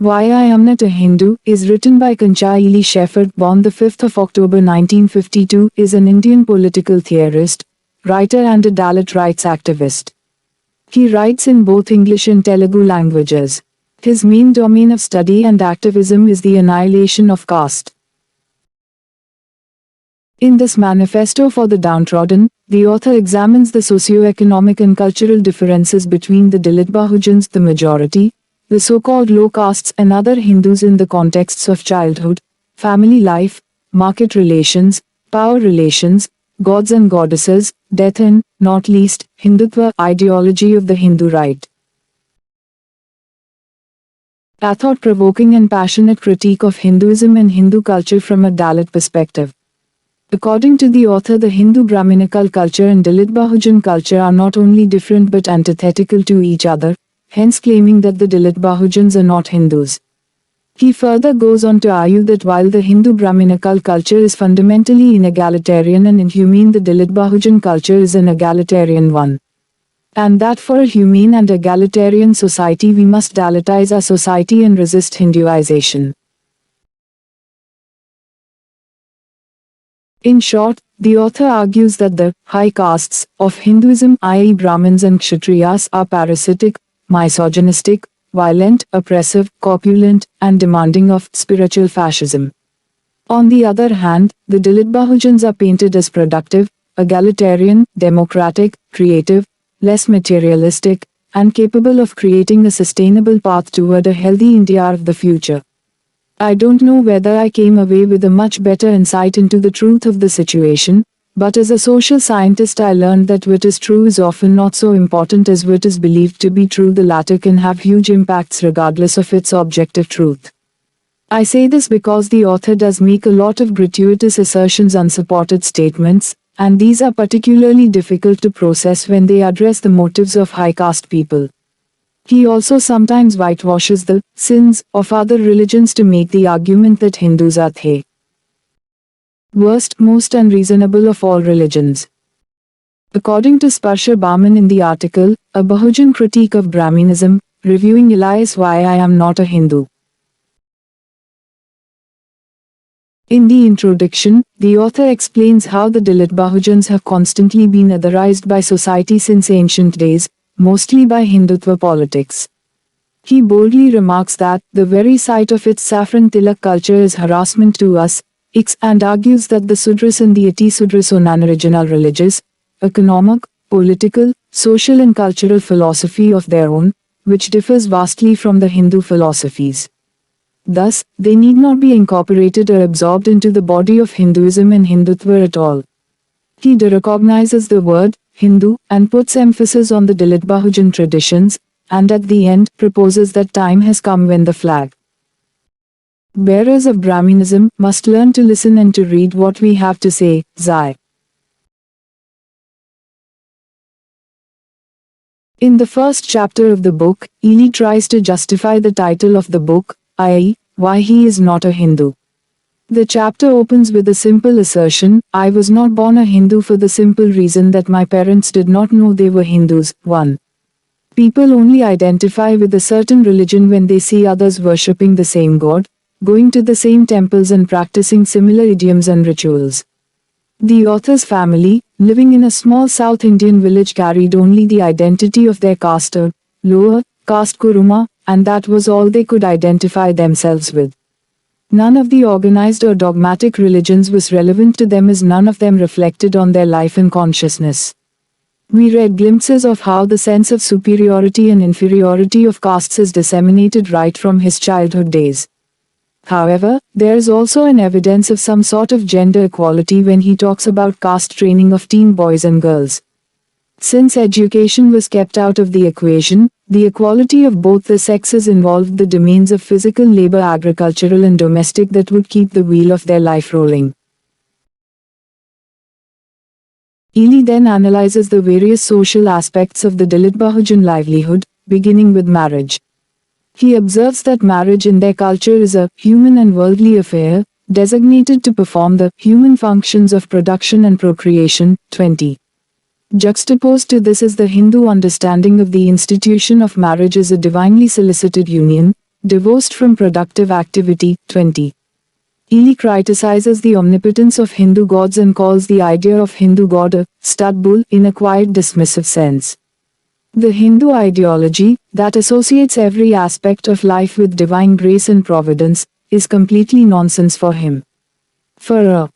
Why I Am Not a Hindu is written by Kancha. Ilaiah, born the 5th of October 1952, is an Indian political theorist, writer and a Dalit rights activist. He writes in both English and Telugu languages. His main domain of study and activism is the annihilation of caste. In this manifesto for the downtrodden, the author examines the socio-economic and cultural differences between the Dalit Bahujans, the majority, the so-called low castes and other Hindus in the contexts of childhood, family life, market relations, power relations, gods and goddesses, death and, not least, Hindutva ideology of the Hindu right. A thought-provoking and passionate critique of Hinduism and Hindu culture from a Dalit perspective. According to the author, the Hindu Brahminical culture and Dalit Bahujan culture are not only different but antithetical to each other, hence claiming that the Dalit Bahujans are not Hindus. He further goes on to argue that while the Hindu Brahminical culture is fundamentally inegalitarian and inhumane, the Dalit Bahujan culture is an egalitarian one. And that for a humane and egalitarian society we must Dalitize our society and resist Hinduization. In short, the author argues that the high castes of Hinduism, i.e. Brahmins and Kshatriyas, are parasitic, misogynistic, violent, oppressive, corpulent, and demanding of spiritual fascism. On the other hand, the Dalit Bahujans are painted as productive, egalitarian, democratic, creative, less materialistic, and capable of creating a sustainable path toward a healthy India of the future. I don't know whether I came away with a much better insight into the truth of the situation, but as a social scientist I learned that what is true is often not so important as what is believed to be true. The latter can have huge impacts regardless of its objective truth. I say this because the author does make a lot of gratuitous assertions, unsupported statements, and these are particularly difficult to process when they address the motives of high caste people. He also sometimes whitewashes the sins of other religions to make the argument that Hindus are the worst, most unreasonable of all religions. According to Sparsha Barman in the article, A Bahujan Critique of Brahminism, reviewing Ilaiah's Why I Am Not a Hindu. In the introduction, the author explains how the Dalit Bahujans have constantly been otherized by society since ancient days, mostly by Hindutva politics. He boldly remarks that the very sight of its saffron tilak culture is harassment to us, and argues that the Sudras and the Ati-Sudras are non-original religious, economic, political, social and cultural philosophy of their own, which differs vastly from the Hindu philosophies. Thus, they need not be incorporated or absorbed into the body of Hinduism and Hindutva at all. He derecognizes the word Hindu and puts emphasis on the Dalit Bahujan traditions, and at the end proposes that time has come when the flag bearers of Brahminism must learn to listen and to read what we have to say. Zai. In the first chapter of the book, Ilaiah tries to justify the title of the book, i.e., why he is not a Hindu. The chapter opens with a simple assertion, I was not born a Hindu for the simple reason that my parents did not know they were Hindus. 1. People only identify with a certain religion when they see others worshipping the same god, going to the same temples and practicing similar idioms and rituals. The author's family, living in a small South Indian village, carried only the identity of their caste or lower caste Kuruma, and that was all they could identify themselves with. None of the organized or dogmatic religions was relevant to them, as none of them reflected on their life and consciousness. We read glimpses of how the sense of superiority and inferiority of castes is disseminated right from his childhood days. However, there is also an evidence of some sort of gender equality when he talks about caste training of teen boys and girls. Since education was kept out of the equation, the equality of both the sexes involved the domains of physical labor, agricultural and domestic, that would keep the wheel of their life rolling. Ilaiah then analyzes the various social aspects of the Dalit Bahujan livelihood, beginning with marriage. He observes that marriage in their culture is a human and worldly affair, designated to perform the human functions of production and procreation. 20. Juxtaposed to this is the Hindu understanding of the institution of marriage as a divinely solicited union, divorced from productive activity. 20. Ilaiah criticizes the omnipotence of Hindu gods and calls the idea of Hindu god a stud bull in a quiet dismissive sense. The Hindu ideology, that associates every aspect of life with divine grace and providence, is completely nonsense for him. For a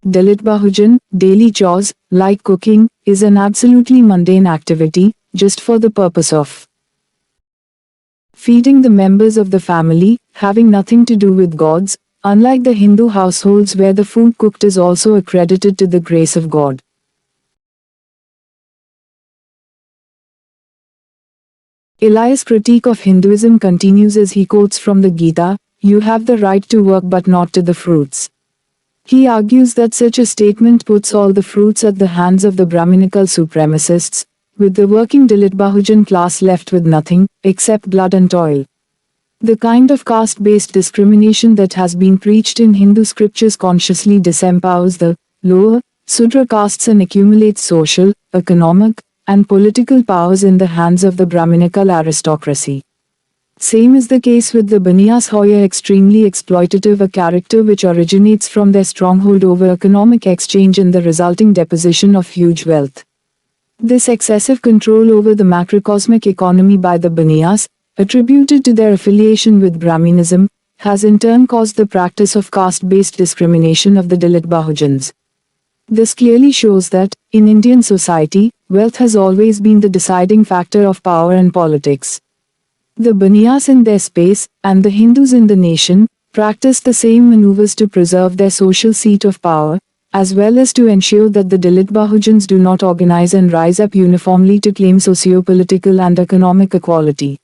Dalit Bahujan, daily chores, like cooking, is an absolutely mundane activity, just for the purpose of feeding the members of the family, having nothing to do with gods, unlike the Hindu households where the food cooked is also accredited to the grace of God. Ilaiah's critique of Hinduism continues as he quotes from the Gita, "You have the right to work but not to the fruits." He argues that such a statement puts all the fruits at the hands of the Brahminical supremacists, with the working Dalit Bahujan class left with nothing, except blood and toil. The kind of caste-based discrimination that has been preached in Hindu scriptures consciously disempowers the lower, Sudra castes and accumulates social, economic, and political powers in the hands of the Brahminical aristocracy. Same is the case with the Baniyas, however extremely exploitative a character which originates from their stronghold over economic exchange and the resulting deposition of huge wealth. This excessive control over the macrocosmic economy by the Baniyas, attributed to their affiliation with Brahminism, has in turn caused the practice of caste-based discrimination of the Dalit Bahujans. This clearly shows that, in Indian society, wealth has always been the deciding factor of power and politics. The Baniyas in their space, and the Hindus in the nation, practice the same maneuvers to preserve their social seat of power, as well as to ensure that the Dalit Bahujans do not organize and rise up uniformly to claim socio-political and economic equality.